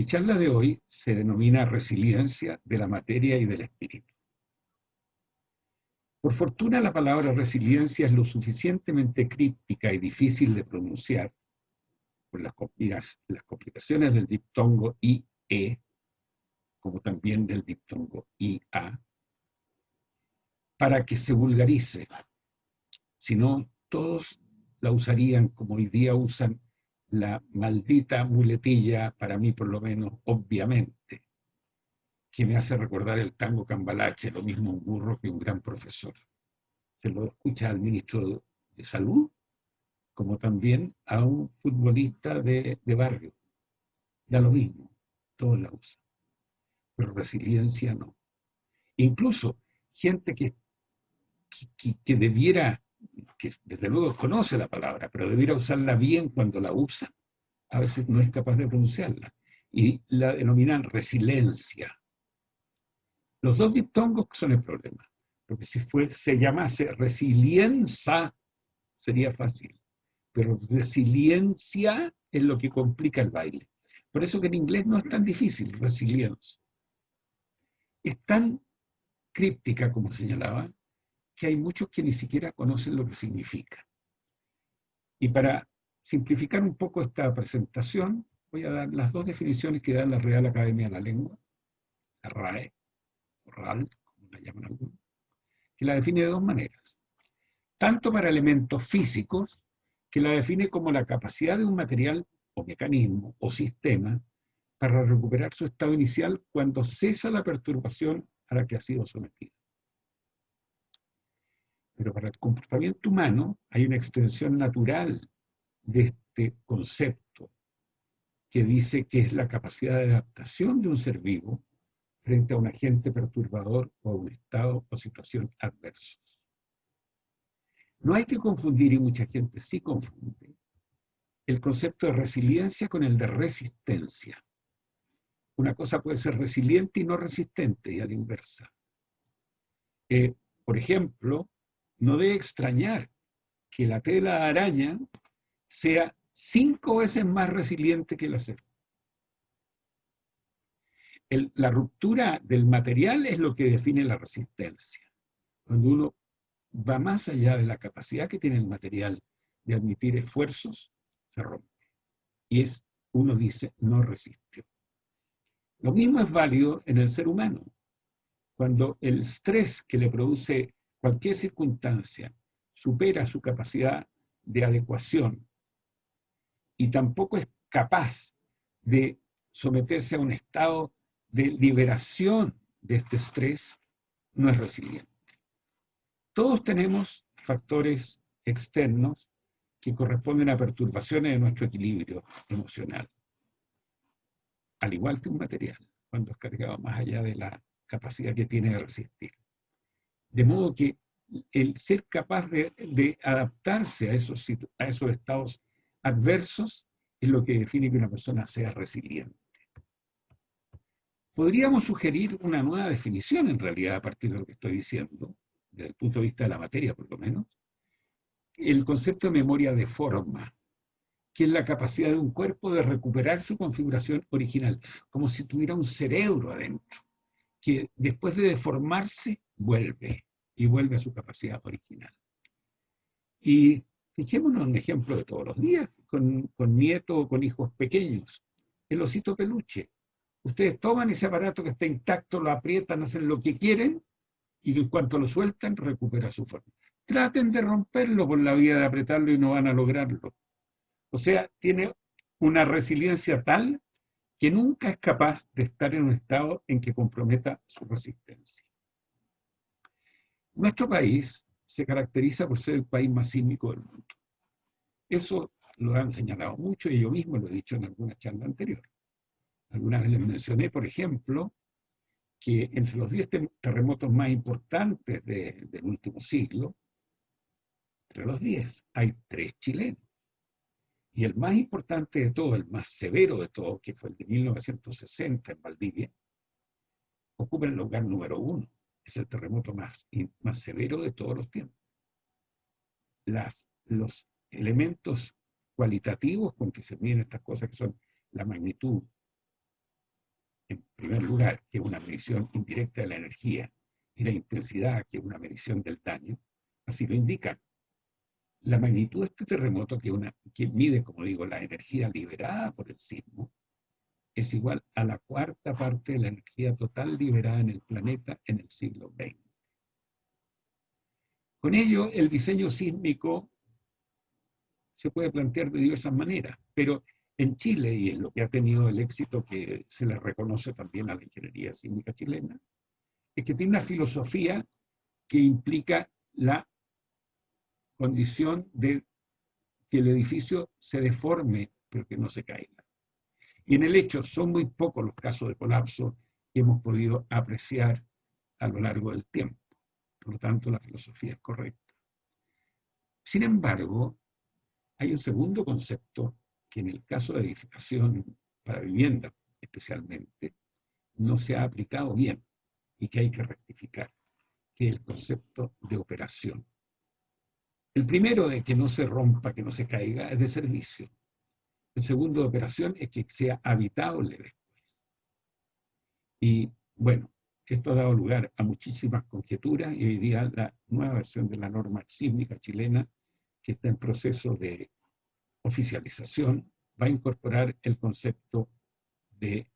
Mi charla de hoy se denomina Resiliencia de la materia y del espíritu. Por fortuna, la palabra resiliencia es lo suficientemente críptica y difícil de pronunciar por las complicaciones del diptongo IE, como también del diptongo IA, para que se vulgarice. Si no, todos la usarían como hoy día usan la maldita muletilla, para mí por lo menos, obviamente, que me hace recordar el tango cambalache, lo mismo un burro que un gran profesor. Se lo escucha al ministro de Salud, como también a un futbolista de barrio. Da lo mismo, todos la usan. Pero resiliencia no. Incluso gente que debiera, que desde luego conoce la palabra, pero debiera usarla bien cuando la usa, a veces no es capaz de pronunciarla. Y la denominan resiliencia. Los dos diptongos son el problema. Porque si se llamase resiliencia, sería fácil. Pero resiliencia es lo que complica el baile. Por eso que en inglés no es tan difícil, resilience. Es tan críptica, como señalaba, que hay muchos que ni siquiera conocen lo que significa. Y para simplificar un poco esta presentación, voy a dar las dos definiciones que da la Real Academia de la Lengua, la RAE, o RAL, como la llaman algunos, que la define de dos maneras. Tanto para elementos físicos, que la define como la capacidad de un material o mecanismo o sistema para recuperar su estado inicial cuando cesa la perturbación a la que ha sido sometido. Pero para el comportamiento humano hay una extensión natural de este concepto que dice que es la capacidad de adaptación de un ser vivo frente a un agente perturbador o a un estado o situación adversos. No hay que confundir, y mucha gente sí confunde, el concepto de resiliencia con el de resistencia. Una cosa puede ser resiliente y no resistente, y a la inversa. Por ejemplo, no debe extrañar que la tela de araña sea 5 veces más resiliente que el acero. La ruptura del material es lo que define la resistencia. Cuando uno va más allá de la capacidad que tiene el material de admitir esfuerzos, se rompe. Y uno dice, no resistió. Lo mismo es válido en el ser humano. Cuando el estrés que le produce cualquier circunstancia supera su capacidad de adecuación y tampoco es capaz de someterse a un estado de liberación de este estrés, no es resiliente. Todos tenemos factores externos que corresponden a perturbaciones de nuestro equilibrio emocional, al igual que un material, cuando es cargado más allá de la capacidad que tiene de resistir. De modo que el ser capaz de adaptarse a esos estados adversos es lo que define que una persona sea resiliente. Podríamos sugerir una nueva definición, en realidad, a partir de lo que estoy diciendo, desde el punto de vista de la materia, por lo menos, el concepto de memoria de forma, que es la capacidad de un cuerpo de recuperar su configuración original, como si tuviera un cerebro adentro, que después de deformarse, vuelve, y vuelve a su capacidad original. Y fijémonos en un ejemplo de todos los días, con nietos o con hijos pequeños. El osito peluche. Ustedes toman ese aparato que está intacto, lo aprietan, hacen lo que quieren, y en cuanto lo sueltan, recupera su forma. Traten de romperlo por la vía de apretarlo y no van a lograrlo. O sea, tiene una resiliencia tal que nunca es capaz de estar en un estado en que comprometa su resistencia. Nuestro país se caracteriza por ser el país más sísmico del mundo. Eso lo han señalado mucho y yo mismo lo he dicho en alguna charla anterior. Alguna vez les mencioné, por ejemplo, que entre los 10 terremotos más importantes del último siglo, entre los 10 hay 3 chilenos. Y el más importante de todo, el más severo de todo, que fue el de 1960 en Valdivia, ocupa el lugar número 1. Es el terremoto más severo de todos los tiempos. Los elementos cualitativos con que se miden estas cosas, que son la magnitud, en primer lugar, que es una medición indirecta de la energía, y la intensidad, que es una medición del daño, así lo indican. La magnitud de este terremoto, que mide, como digo, la energía liberada por el sismo, es igual a la cuarta parte de la energía total liberada en el planeta en el siglo XX. Con ello, el diseño sísmico se puede plantear de diversas maneras, pero en Chile, y es lo que ha tenido el éxito que se le reconoce también a la ingeniería sísmica chilena, es que tiene una filosofía que implica la condición de que el edificio se deforme, pero que no se caiga. Y en el hecho, son muy pocos los casos de colapso que hemos podido apreciar a lo largo del tiempo. Por lo tanto, la filosofía es correcta. Sin embargo, hay un segundo concepto que en el caso de edificación para vivienda especialmente no se ha aplicado bien y que hay que rectificar, que es el concepto de operación. El primero de que no se rompa, que no se caiga, es de servicio. El segundo de operación es que sea habitable después. Y bueno, esto ha dado lugar a muchísimas conjeturas y hoy día la nueva versión de la norma sísmica chilena, que está en proceso de oficialización, va a incorporar el concepto de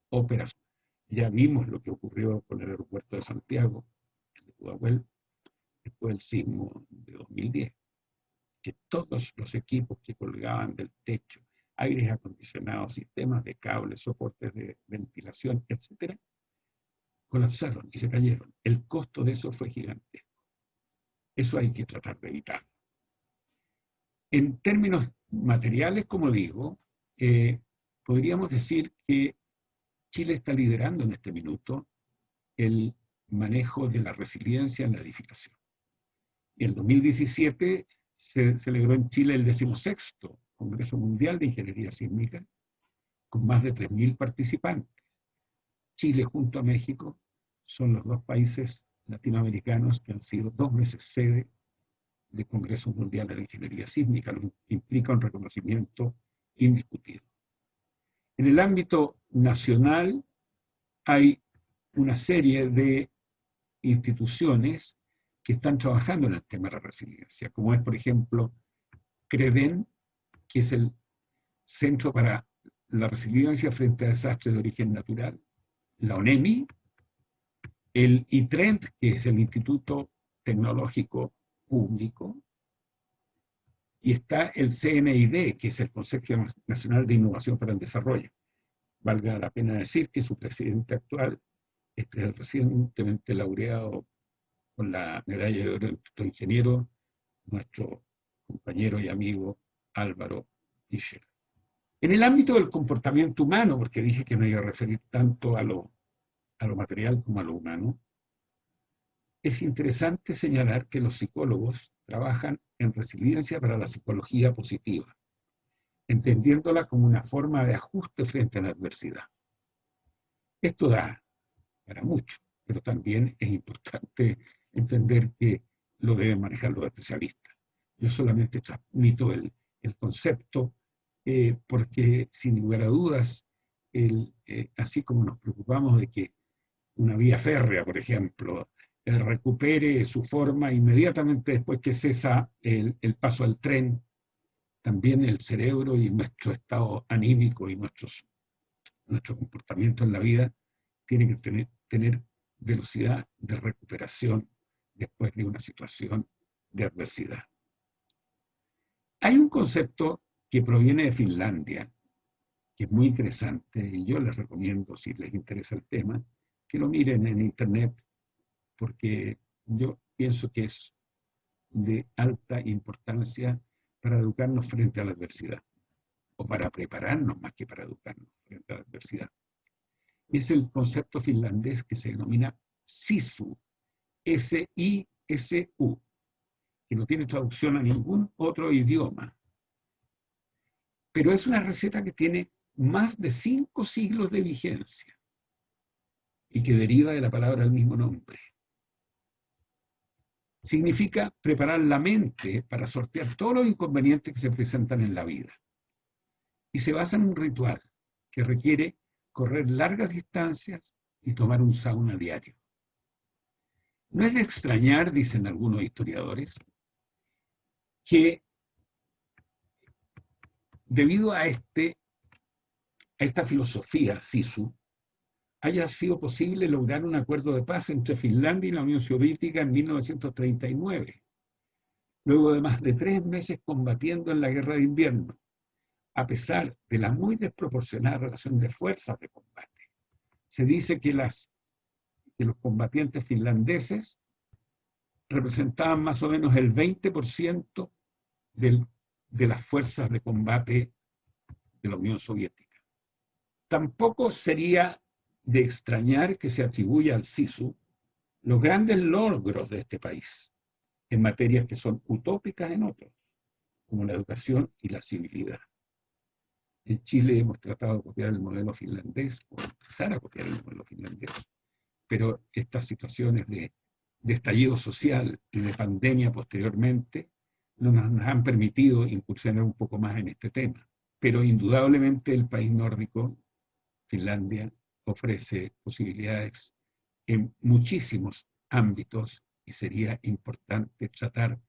operación. Ya vimos lo que ocurrió con el aeropuerto de Santiago, de Pudahuel, después del sismo de 2010, que todos los equipos que colgaban del techo, aires acondicionados, sistemas de cables, soportes de ventilación, etcétera, colapsaron y se cayeron. El costo de eso fue gigantesco. Eso hay que tratar de evitar. En términos materiales, como digo, podríamos decir que Chile está liderando en este minuto el manejo de la resiliencia en la edificación. En 2017 se celebró en Chile el 16º Congreso Mundial de Ingeniería Sísmica, con más de 3.000 participantes. Chile junto a México son los dos países latinoamericanos que han sido 2 veces sede del Congreso Mundial de la Ingeniería Sísmica, lo que implica un reconocimiento indiscutido. En el ámbito nacional hay una serie de instituciones que están trabajando en el tema de la resiliencia, como es, por ejemplo, CREDEN, que es el Centro para la Resiliencia frente a Desastres de Origen Natural, la ONEMI, el ITRENT, que es el Instituto Tecnológico Público, y está el CNID, que es el Consejo Nacional de Innovación para el Desarrollo. Valga la pena decir que su presidente actual es el recientemente laureado con la medalla de oro de nuestro ingeniero, nuestro compañero y amigo Álvaro Fischer. En el ámbito del comportamiento humano, porque dije que me iba a referir tanto a lo material como a lo humano, es interesante señalar que los psicólogos trabajan en resiliencia para la psicología positiva, entendiéndola como una forma de ajuste frente a la adversidad. Esto da para mucho, pero también es importante entender que lo deben manejar los especialistas. Yo solamente transmito el concepto porque, sin lugar a dudas, así como nos preocupamos de que una vía férrea, por ejemplo, recupere su forma inmediatamente después que cesa el paso al tren, también el cerebro y nuestro estado anímico y nuestro comportamiento en la vida tiene que tener velocidad de recuperación después de una situación de adversidad. Hay un concepto que proviene de Finlandia, que es muy interesante, y yo les recomiendo, si les interesa el tema, que lo miren en internet, porque yo pienso que es de alta importancia para educarnos frente a la adversidad, o para prepararnos más que para educarnos frente a la adversidad. Es el concepto finlandés que se denomina SISU, S-I-S-U, que no tiene traducción a ningún otro idioma. Pero es una receta que tiene más de 5 siglos de vigencia y que deriva de la palabra del mismo nombre. Significa preparar la mente para sortear todos los inconvenientes que se presentan en la vida. Y se basa en un ritual que requiere correr largas distancias y tomar un sauna diario. No es de extrañar, dicen algunos historiadores, que debido a esta filosofía, Sisu, haya sido posible lograr un acuerdo de paz entre Finlandia y la Unión Soviética en 1939, luego de más de 3 meses combatiendo en la Guerra de Invierno, a pesar de la muy desproporcionada relación de fuerzas de combate. Se dice que los combatientes finlandeses representaban más o menos el 20% de las fuerzas de combate de la Unión Soviética. Tampoco sería de extrañar que se atribuya al SISU los grandes logros de este país en materias que son utópicas en otros, como la educación y la civilidad. En Chile hemos tratado de copiar el modelo finlandés, o empezar a copiar el modelo finlandés, pero estas situaciones de estallido social y de pandemia posteriormente no nos han permitido incursionar un poco más en este tema. Pero indudablemente el país nórdico, Finlandia, ofrece posibilidades en muchísimos ámbitos y sería importante tratar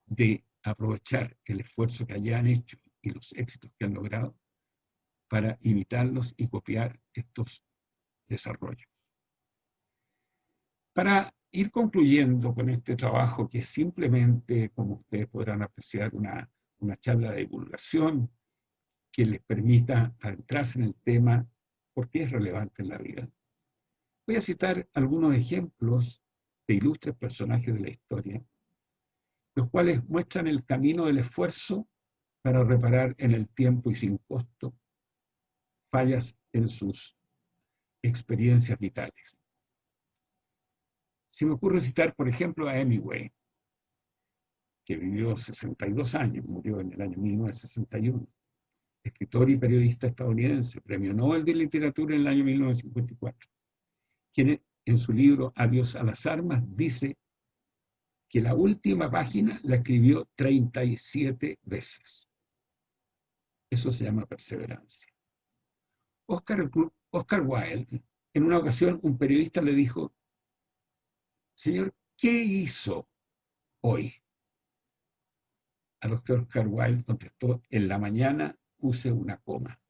de aprovechar el esfuerzo que hayan hecho y los éxitos que han logrado para imitarlos y copiar estos desarrollos. Para ir concluyendo con este trabajo, que es simplemente, como ustedes podrán apreciar, una charla de divulgación que les permita adentrarse en el tema porque es relevante en la vida. Voy a citar algunos ejemplos de ilustres personajes de la historia, los cuales muestran el camino del esfuerzo para reparar en el tiempo y sin costo fallas en sus experiencias vitales. Se me ocurre citar, por ejemplo, a Hemingway, que vivió 62 años, murió en el año 1961, escritor y periodista estadounidense, premio Nobel de Literatura en el año 1954, quien en su libro Adiós a las armas dice que la última página la escribió 37 veces. Eso se llama perseverancia. Oscar Wilde, en una ocasión un periodista le dijo: señor, ¿qué hizo hoy? A lo que Oscar Wilde contestó: en la mañana puse una coma.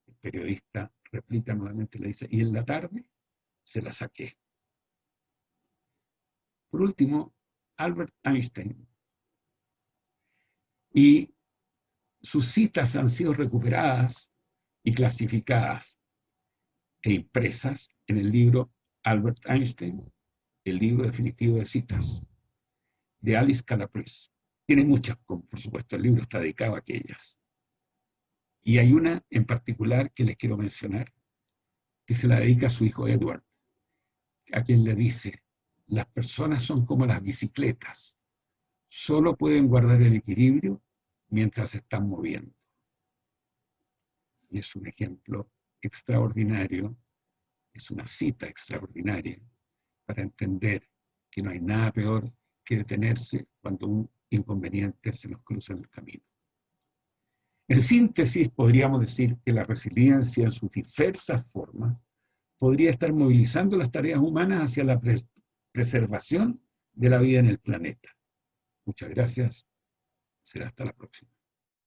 El periodista replica nuevamente, le dice: y en la tarde se la saqué. Por último, Albert Einstein. Y sus citas han sido recuperadas y clasificadas e impresas en el libro Albert Einstein, el libro definitivo de citas, de Alice Calabrese. Tiene muchas, por supuesto, el libro está dedicado a aquellas. Y hay una en particular que les quiero mencionar, que se la dedica a su hijo Edward, a quien le dice: las personas son como las bicicletas, solo pueden guardar el equilibrio mientras se están moviendo. Y es un ejemplo extraordinario, es una cita extraordinaria para entender que no hay nada peor que detenerse cuando un inconveniente se nos cruza en el camino. En síntesis, podríamos decir que la resiliencia en sus diversas formas podría estar movilizando las tareas humanas hacia la preservación de la vida en el planeta. Muchas gracias. Será hasta la próxima.